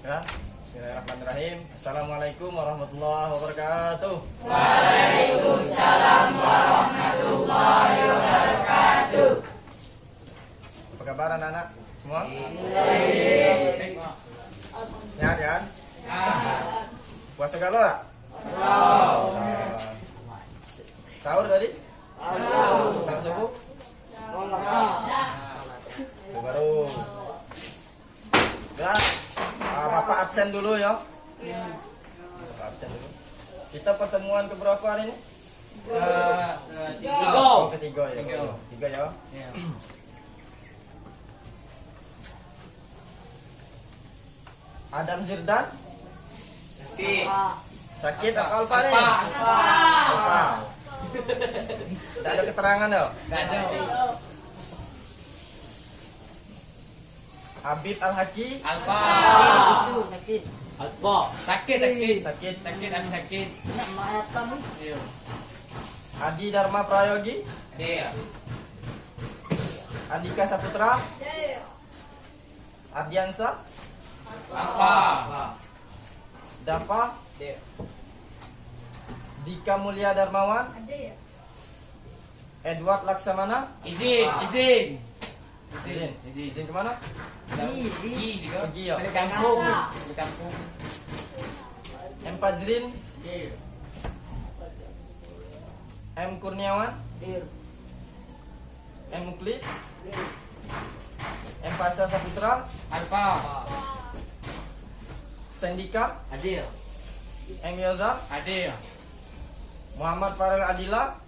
Ya. Bismillahirrahmanirrahim. Assalamualaikum warahmatullahi wabarakatuh. Waalaikumsalam warahmatullahi wabarakatuh. Apa kabar anak-anak semua? Baik. Sehat kan? Puasa galau tak? Sahur tadi? Salat subuh? Itu baru. Udah, Bapak absen dulu ya. Bapak absen dulu. Kita pertemuan keberapa hari ini? Ketiga ya. Tiga ya. Adam Zirdan sakit apa alpa nih? Alpa. Tidak ada keterangan ya? Habib Al-Haki Alfa. sakit. Sakit. Adi Dharma Prayogi, Andika Saputra, Ardiansa, Alfa. Dapa, Dika Mulia Darmawan, Edward Laksamana. Izin Izin kemana? Pergi ya. Balik kampung. M. Fajrin, M. Kurniawan, M. Muklis, M. Pasha Saputra, Alfa. Sendika, Adil. M. Yoza, Muhammad Farel Adila.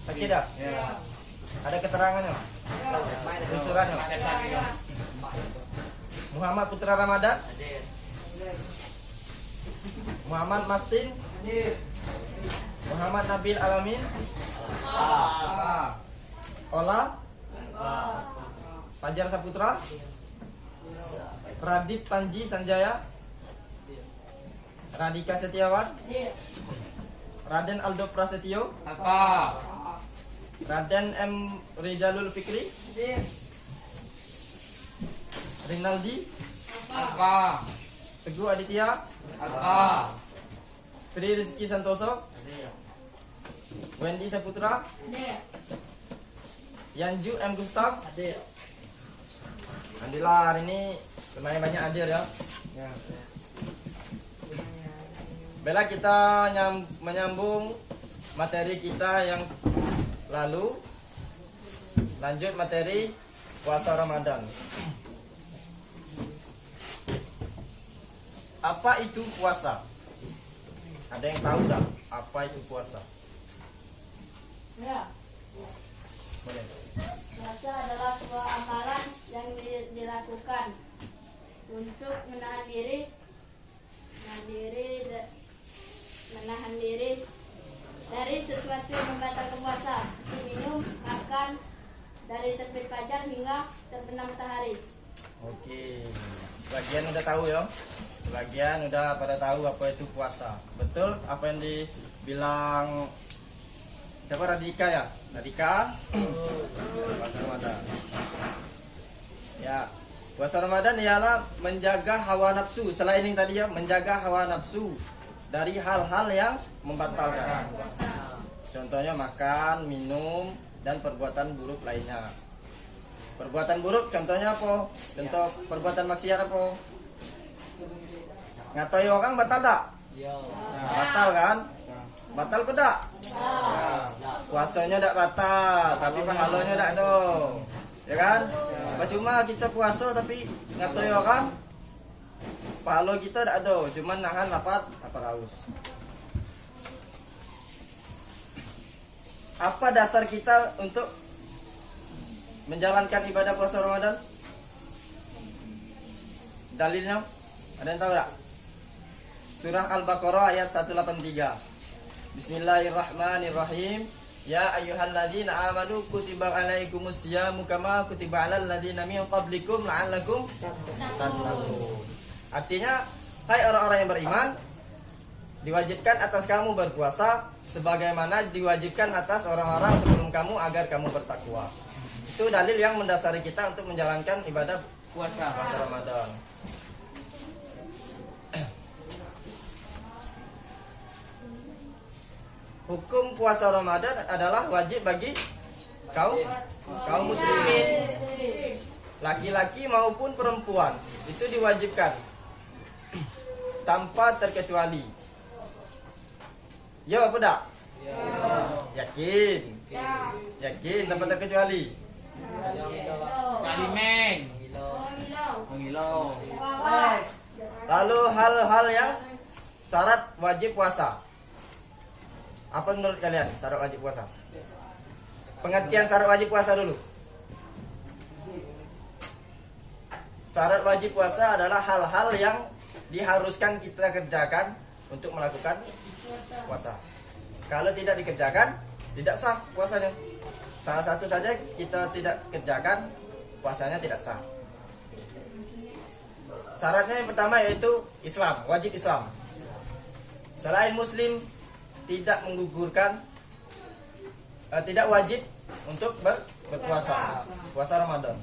Sakit dah? Ada keterangannya? Suratnya? Muhammad Putra Ramadan, Muhammad Martin, Muhammad Nabil Alamin, Ola, Fajar Saputra, Radit Panji Sanjaya, Radika Setiawan, Raden Aldo Prasetyo, Alfa. Raden M. Rizalul Fikri, Rinaldi, Alfa. Teguh Aditya, Alfa. Tri Rizky Santoso, Wendy Saputra, Yanju M. Gustaf. Alhamdulillah hari ini lumayan banyak hadir ya. Bella, kita menyambung materi kita yang lalu. Lanjut materi puasa Ramadan. Apa itu puasa? Ada yang tahu tak apa itu puasa? Ya, Boleh. puasa adalah sebuah amalan yang dilakukan untuk menahan diri dari sesuatu yang membatalkan puasa, seperti minum, makan, dari terbit fajar hingga terbenam matahari. Oke. Sebagian udah tahu ya. Sebagian udah pada tahu apa itu puasa. Betul apa yang dibilang siapa, Radika ya? Radika? Puasa Ramadan. Ya, puasa Ramadan ialah menjaga hawa nafsu. Selain yang tadi ya, menjaga hawa nafsu dari hal-hal yang membatalkan. Contohnya makan, minum, dan perbuatan buruk lainnya. Perbuatan buruk contohnya apa? Contoh perbuatan maksiat apa? Ngatai orang batal tak? Batal kan? Batal ke tak? Puasanya tak batal, tapi pahalanya tak ada. Ya kan? Cuma kita puasa tapi ngatai orang, pahala kita tak ada, cuman nahan lapar haus. Apa dasar kita untuk menjalankan ibadah puasa Ramadan? Dalilnya ada yang tahu tak? Surah Al-Baqarah ayat 183. Bismillahirrahmanirrahim. Ya ayyuhalladzina amanu kutiba alaikumus syamu kama kutiba alal ladzina min qablikum la'allakum tattaqun. Artinya, hai orang-orang yang beriman, diwajibkan atas kamu berpuasa sebagaimana diwajibkan atas orang-orang sebelum kamu agar kamu bertakwa. Itu dalil yang mendasari kita untuk menjalankan ibadah Puasa. Puasa Ramadan. Hukum puasa Ramadan adalah wajib bagi kaum muslimin, laki-laki maupun perempuan. Itu diwajibkan tanpa terkecuali. Ya apa tak? Yakin? Yakin tanpa terkecuali. Kalimeng. Mengilau. Lalu hal-hal yang syarat wajib puasa. Apa menurut kalian syarat wajib puasa? Pengertian syarat wajib puasa dulu. Syarat wajib puasa adalah hal-hal yang diharuskan kita kerjakan untuk melakukan puasa. Kalau tidak dikerjakan, tidak sah puasanya. Salah satu saja kita tidak kerjakan, puasanya tidak sah. Syaratnya yang pertama yaitu Islam, wajib Islam. Selain Muslim tidak menggugurkan, tidak wajib untuk berpuasa, puasa Ramadan.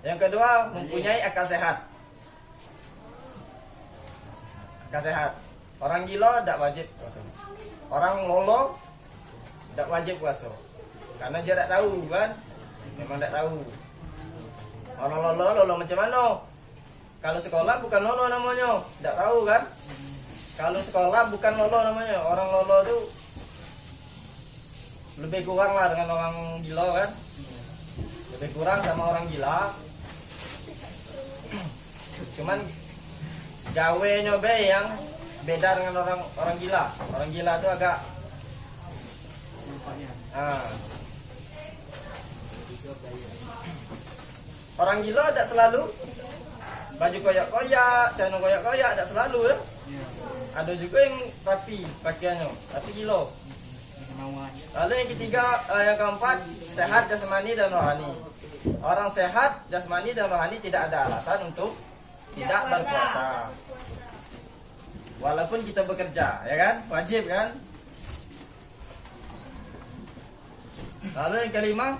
Yang kedua, mempunyai akal sehat. Akal sehat. Orang gila tidak wajib puasa. Orang lolo tidak wajib puasa. Karena dia tidak tahu kan? Memang tidak tahu. Orang lolo macam mana? Kalau sekolah bukan lolo namanya, tidak tahu kan? Kalau sekolah bukan lolo namanya. Orang lolo itu lebih kurang lah dengan orang gila kan? Lebih kurang sama orang gila. Cuman gawe nyobe yang beda dengan orang gila. Orang gila itu agak orang gila tidak selalu baju koyak-koyak, celana koyak-koyak, tidak selalu ya. Ada juga yang rapi pakaiannya, tapi gila. Lalu yang ketiga, yang keempat, sehat jasmani dan rohani. Orang sehat jasmani dan rohani tidak ada alasan untuk tidak berpuasa. Walaupun kita bekerja, ya kan? Wajib kan? Lalu yang kelima,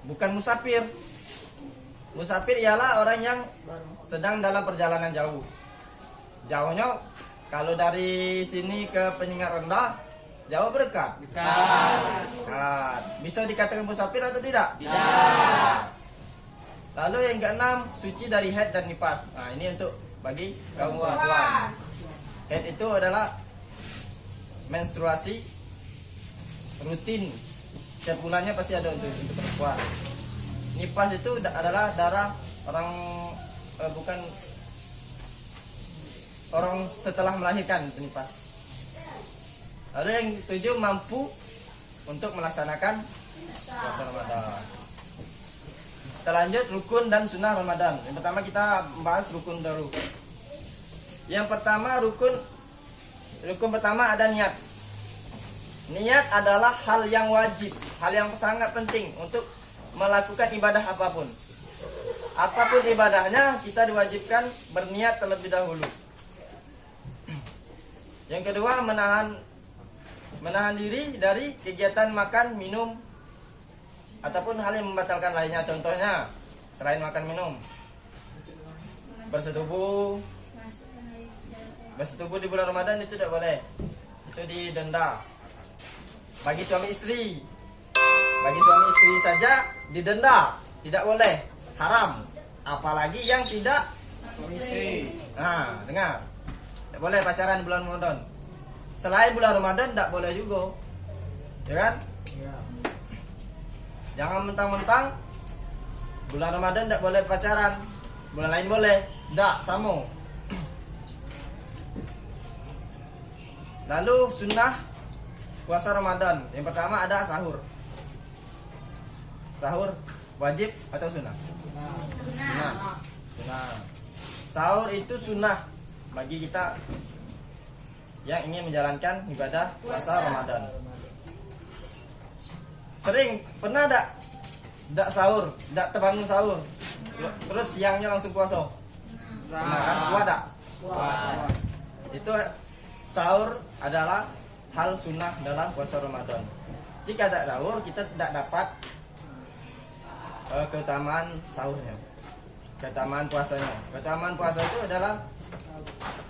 bukan musafir. Musafir ialah orang yang sedang dalam perjalanan jauh. Jauhnya kalau dari sini ke Penyengat Rendah, jauh berdekat. Dekat. Bisa dikatakan musafir atau tidak? Tidak. Lalu yang keenam, suci dari haid dan nifas. Nah, ini untuk bagi kaum perempuan. Haid itu adalah menstruasi rutin. Setiap bulannya pasti ada untuk perempuan. Nifas itu adalah darah orang bukan orang setelah melahirkan itu nifas. Lalu yang ketujuh, mampu untuk melaksanakan puasa Ramadan. Kita lanjut rukun dan sunnah Ramadan. Yang pertama kita membahas rukun dulu. Yang pertama rukun pertama ada niat. Niat adalah hal yang wajib, hal yang sangat penting untuk melakukan ibadah apapun. Apapun ibadahnya kita diwajibkan berniat terlebih dahulu. Yang kedua, menahan diri dari kegiatan makan, minum ataupun hal yang membatalkan lainnya. Contohnya selain makan minum, bersetubuh di bulan Ramadan itu tidak boleh. Itu didenda. Bagi suami istri saja didenda, tidak boleh, haram. Apalagi yang tidak Suami istri. Nah, dengar. Tidak boleh pacaran di bulan Ramadan. Selain bulan Ramadan tidak boleh juga. Ya kan? Jangan mentang-mentang bulan Ramadan tidak boleh pacaran, bulan lain boleh. Tidak, sama. Lalu sunnah puasa Ramadan. Yang pertama ada sahur. Sahur wajib atau sunnah? Sunnah. Sahur itu sunnah bagi kita yang ingin menjalankan ibadah puasa Ramadan. Sering pernah tidak sahur, tidak terbangun sahur, terus siangnya langsung puasa? Pernah kan? Kuat tak? Kuat. Itu sahur adalah hal sunnah dalam puasa Ramadan. Jika tidak sahur, kita tidak dapat keutamaan sahurnya, keutamaan puasanya. Keutamaan puasa itu adalah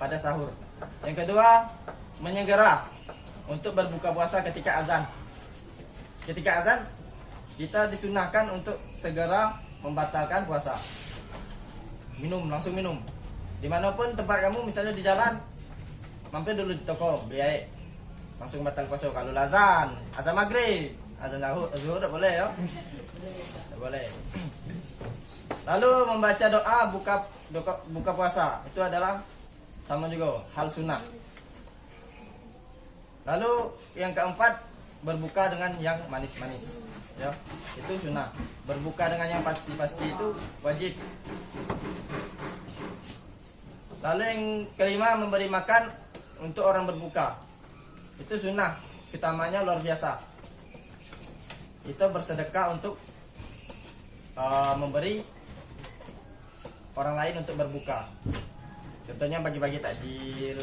pada sahur. Yang kedua, menyegera untuk berbuka puasa ketika azan. Ketika azan, kita disunahkan untuk segera membatalkan puasa. Langsung minum. Dimanapun tempat kamu, misalnya di jalan, mampir dulu di toko beli air, langsung batal puasa. Kalau azan maghrib, azan zuhur tak boleh ya, tak boleh. Lalu membaca doa buka puasa itu adalah sama juga hal sunnah. Lalu yang keempat, berbuka dengan yang manis-manis, ya itu sunnah. Berbuka dengan yang pasti itu wajib. Lalu yang kelima, memberi makan untuk orang berbuka. Itu sunnah, utamanya luar biasa. Itu bersedekah untuk memberi orang lain untuk berbuka. Contohnya bagi-bagi takjil.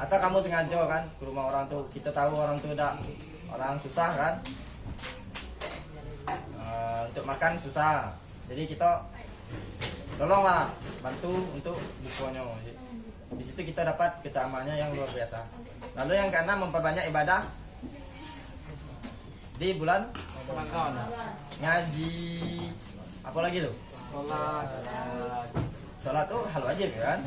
Atau kamu sengaja kan ke rumah orang tuh, kita tahu orang tuh udah orang susah kan, untuk makan susah. Jadi kita tolonglah, bantu untuk bukanya. Di situ kita dapat keutamaannya yang luar biasa. Lalu yang keenam, memperbanyak ibadah di bulan Ramadan. ngaji. Apalagi tuh? Sholat tuh hal wajib kan?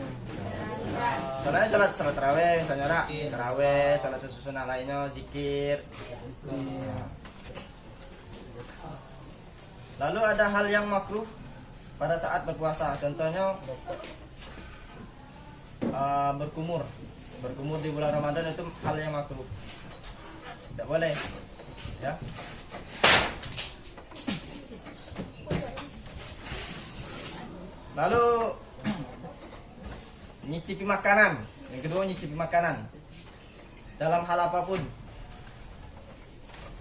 Sholat taraweh misalnya, taraweh, sholat sunnah lainnya, zikir. Lalu ada hal yang makruh pada saat berpuasa, contohnya berkumur di bulan Ramadan itu hal yang makruh, tidak boleh, ya. Lalu nyicipi makanan, yang kedua nyicipi makanan dalam hal apapun,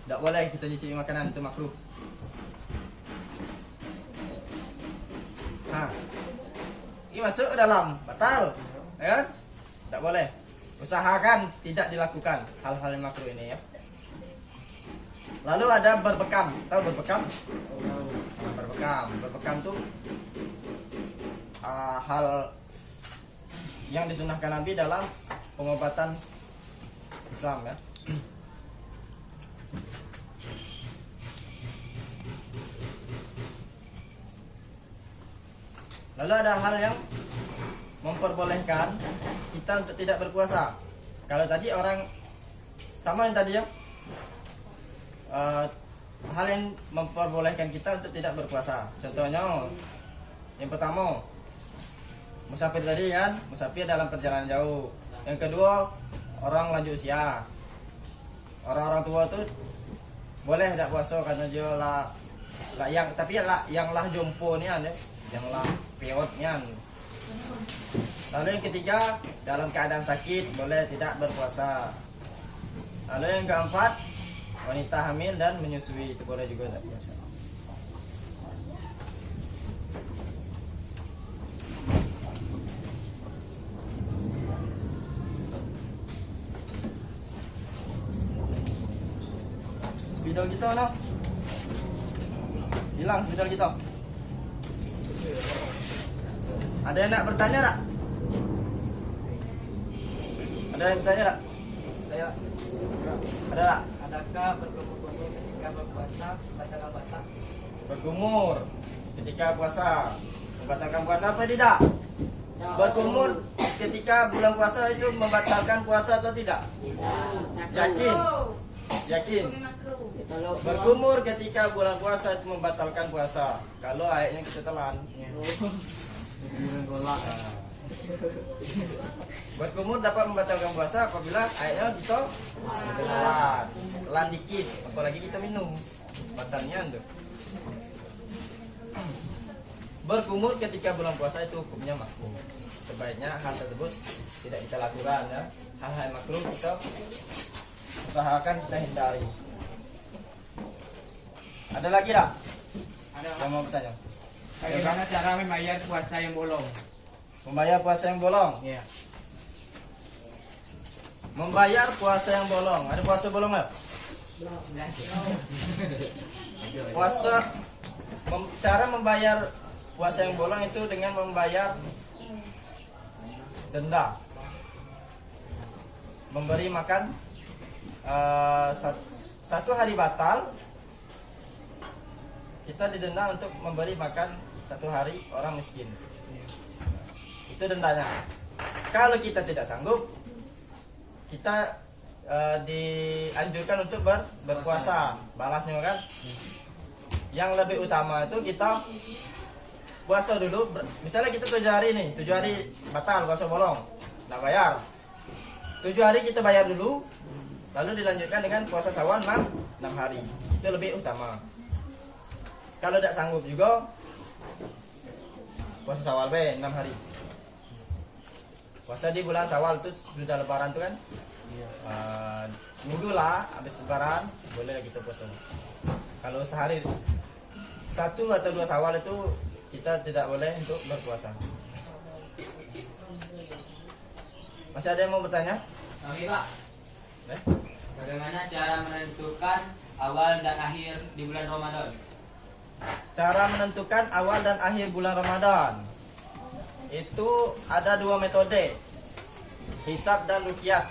tidak boleh kita nyicipi makanan, itu makruh. Nah, ini masuk ke dalam, batal, ya kan? Tidak boleh. Usahakan tidak dilakukan hal-hal yang makruh ini, ya. Lalu ada berbekam, tahu berbekam? Berbekam tuh hal yang disunahkan Nabi dalam pengobatan Islam, ya. Lalu ada hal yang memperbolehkan kita untuk tidak berpuasa. Kalau tadi orang sama yang tadi ya, hal yang memperbolehkan kita untuk tidak berpuasa. Contohnya, yang pertama, musafir tadi kan, musafir dalam perjalanan jauh. Yang kedua, orang lanjut usia. Orang-orang tua tuh boleh tidak puasa karena dia yang lah jompo nih ya, yang lah peotnya. Lalu yang ketiga, dalam keadaan sakit boleh tidak berpuasa. Lalu yang keempat, wanita hamil dan menyusui itu boleh juga tidak puasa. Spidol kita no? Hilang spidol kita. Ada yang nak bertanya tak? Ada yang bertanya tak? Saya Ada tak? adakah berkumur ketika berpuasa membatalkan puasa? Berkumur ketika puasa membatalkan puasa apa tidak? Berkumur ketika bulan puasa itu membatalkan puasa atau tidak? Yakin? Yakin? Berkumur ketika bulan puasa itu membatalkan puasa. Kalau ayatnya kita telan. Berkumur dapat membatalkan puasa apabila ayatnya kita telan dikit, apalagi kita minum, batalnya tuh. Berkumur ketika bulan puasa itu hukumnya makruh. Sebaiknya hal tersebut tidak kita lakukan, ya. Hal-hal makruh kita usahakan kita hindari. Ada lagi tak? Ada Yang mau bertanya? bagaimana cara membayar puasa yang bolong? Membayar puasa yang bolong. Iya. Membayar puasa yang bolong. Ada puasa bolong nggak? Puasa cara membayar puasa yang bolong itu dengan membayar denda, memberi makan satu hari batal, kita didenda untuk memberi makan 1 hari orang miskin. Itu dendanya. Kalau kita tidak sanggup, kita dianjurkan untuk berpuasa, balasnya kan. Yang lebih utama itu kita puasa dulu. Misalnya kita 7 hari nih, 7 hari batal puasa bolong, nggak bayar. 7 hari kita bayar dulu, lalu dilanjutkan dengan puasa Syawal 6 hari. Itu lebih utama. Kalau tidak sanggup juga, puasa Syawal 6 hari. Puasa di bulan Syawal itu sudah lebaran tuh kan. Seminggu lah habis lebaran boleh kita puasa. Kalau sehari 1 atau 2 Syawal itu kita tidak boleh untuk berpuasa. Masih ada yang mau bertanya? Oke Pak, Eh? bagaimana cara menentukan awal dan akhir di bulan Ramadan? Cara menentukan awal dan akhir bulan Ramadan itu ada 2 metode, hisab dan ruqyah.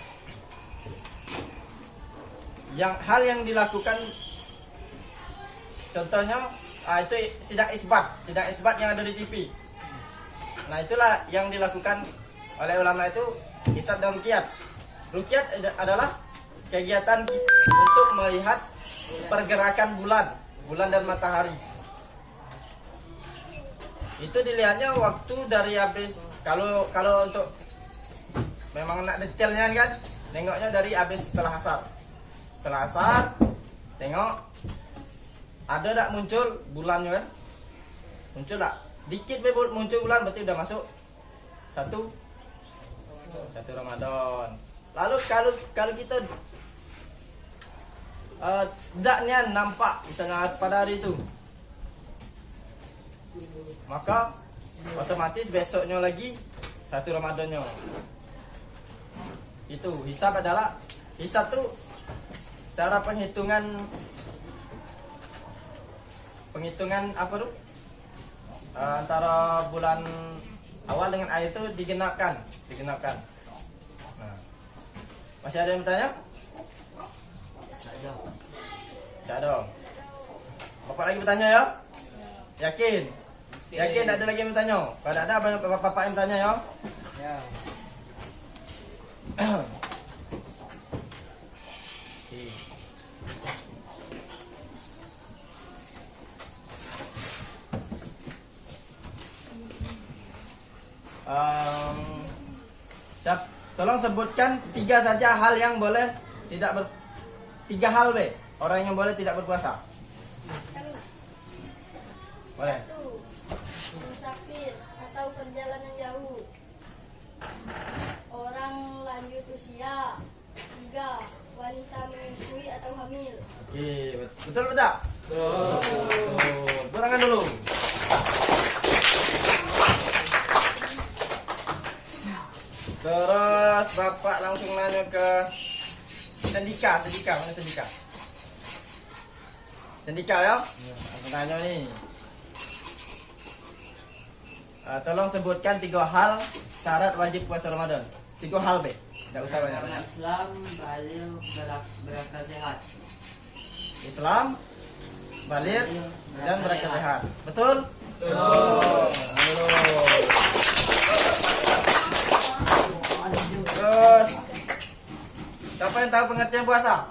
Hal yang dilakukan, contohnya itu sidang isbat yang ada di TV. Nah, itulah yang dilakukan oleh ulama, itu hisab dan ruqyah. Ruqyah adalah kegiatan untuk melihat pergerakan bulan dan matahari. Itu dilihatnya waktu dari habis, kalau untuk memang nak detailnya kan, nengoknya dari habis setelah asar. Setelah asar, tengok ada tak muncul bulannya kan? Muncul tak? Dikit muncul bulan berarti udah masuk satu Ramadan. Lalu kalau kita daknya nampak misalnya pada hari itu, maka otomatis besoknya lagi 1 Ramadannya. Itu hisab tuh cara penghitungan apa tuh? Antara bulan awal dengan akhir itu digenapkan. Nah, masih ada yang bertanya? Tidak ada. Bapak lagi bertanya ya? Yakin? Yakin tidak ada lagi yang bertanya? Kalau ada bapak yang bertanya ya? Ya. Tolong sebutkan 3 saja hal yang boleh tidak 3 hal orang yang boleh tidak berpuasa. Boleh. 1. Musafir atau perjalanan jauh. Orang lanjut usia. 3. Wanita menyusui atau hamil. Oke, betul tak? Betul. Kurangan dulu. Terus bapak langsung nanya ke Sendika, mana Sendika? Sendika ya? Aku tanya nih. Tolong sebutkan 3 hal syarat wajib puasa Ramadan. 3 hal tidak usah banyak. Islam, berakal sehat. Islam, baligh, dan berakal sehat. Betul? Terus siapa yang tahu pengertian puasa?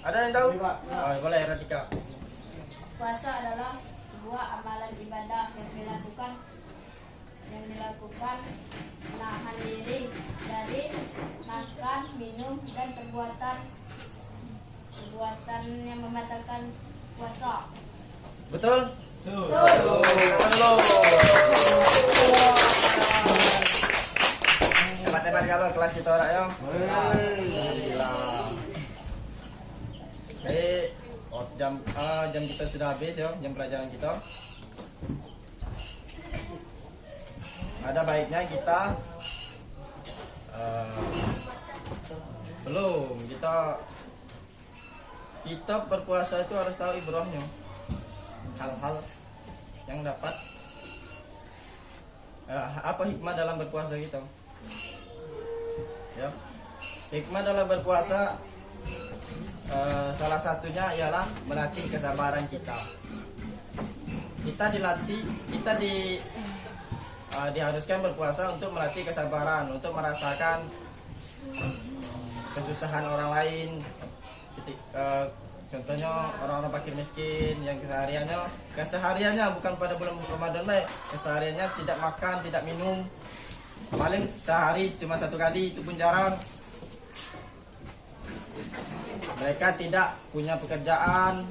Ada yang tahu? Oh, boleh Radika. Puasa adalah sebuah amalan ibadah yang dilakukan menahan diri dari makan, minum, dan perbuatan yang membatalkan puasa. Betul? Betul. Hebat kalau kelas kita orang ya. Gila. Jam kita sudah habis ya, jam pelajaran kita. Ada baiknya kita belum kita berpuasa itu harus tahu ibrahnya. hal-hal yang dapat apa hikmah dalam berpuasa gitu. Ya. Hikmah dalam berpuasa salah satunya ialah melatih kesabaran kita. Kita diharuskan berpuasa untuk melatih kesabaran, untuk merasakan kesusahan orang lain. Contohnya orang-orang fakir miskin yang kesehariannya bukan pada bulan Ramadan baik, kesehariannya tidak makan, tidak minum, paling sehari cuma 1 kali, itu pun jarang. Mereka tidak punya pekerjaan,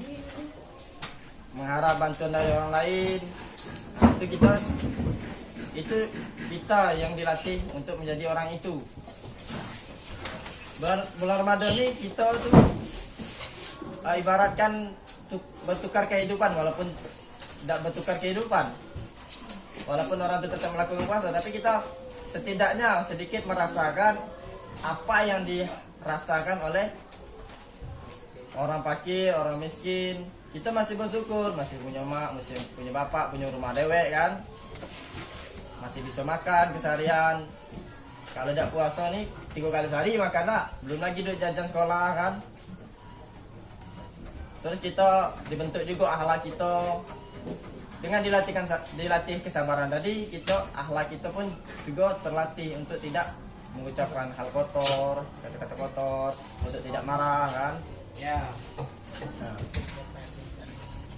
mengharap bantuan dari orang lain. Nah, itu kita yang dilatih untuk menjadi orang itu. Bulan Ramadan ini kita tuh ibaratkan bertukar kehidupan, walaupun tidak bertukar kehidupan, walaupun orang itu tetap melakukan puasa, tapi kita setidaknya sedikit merasakan apa yang dirasakan oleh orang fakir, orang miskin. Kita masih bersyukur, masih punya mak, masih punya bapak, punya rumah dewek kan, masih bisa makan keseharian. Kalau tidak puasa nih 3 kali sehari makan nak, belum lagi duit jajan sekolah kan. Terus kita dibentuk juga akhlak kita dengan dilatih kesabaran tadi, akhlak kita pun juga terlatih untuk tidak mengucapkan hal kotor, kata-kata kotor, untuk tidak marah kan. Ya. Nah,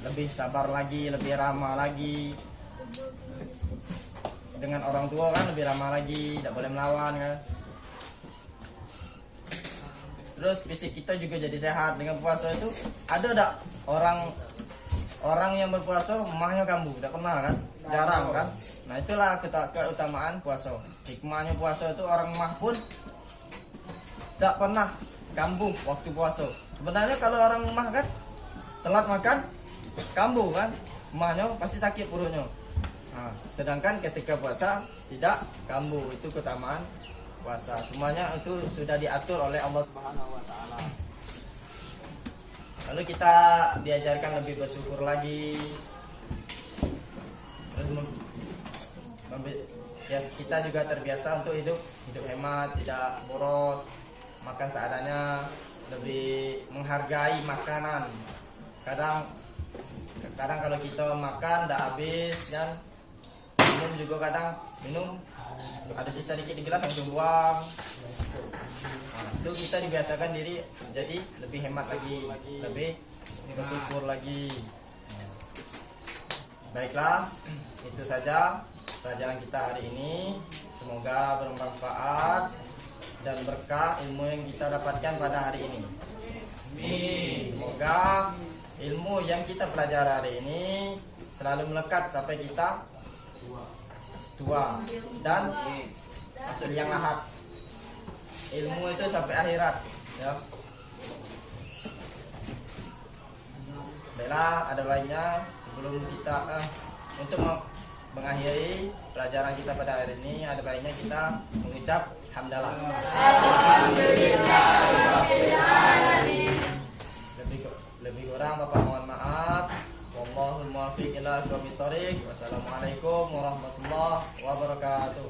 lebih sabar lagi, lebih ramah lagi dengan orang tua kan, lebih ramah lagi, tidak boleh melawan kan. Terus fisik kita juga jadi sehat dengan puasa itu. Ada tak orang yang berpuasa emahnya kambuh? Tidak pernah kan? Jarang kan? Nah itulah keutamaan puasa. Hikmahnya puasa itu orang emah pun tidak pernah kambuh waktu puasa. Sebenarnya kalau orang emah kan telat makan kambuh kan, emahnya pasti sakit perutnya. Nah, sedangkan ketika puasa tidak kambuh. Itu keutamaan puasa. Semuanya itu sudah diatur oleh Allah Subhanahu wa taala. Lalu kita diajarkan lebih bersyukur lagi. Terus ya, kita juga terbiasa untuk hidup hemat, tidak boros, makan seadanya, lebih menghargai makanan. Kadang kalau kita makan tidak habis kan, minum juga kadang minum ada sisa dikit di gelas langsung buang. Nah, itu kita dibiasakan diri jadi lebih hemat lagi, lebih bersyukur lagi. Baiklah, itu saja pelajaran kita hari ini. Semoga bermanfaat dan berkah ilmu yang kita dapatkan pada hari ini. Semoga ilmu yang kita pelajari hari ini selalu melekat sampai kita tua dan masuk liang lahat. Ilmu itu sampai akhirat ya. Baiklah, ada baiknya sebelum kita untuk mengakhiri pelajaran kita pada hari ini, ada baiknya kita mengucap hamdalah. Lebih kurang Bapak mohon maaf. Wallahul muwaffiq ila aqwamit thoriq. Wassalamualaikum warahmatullahi wabarakatuh.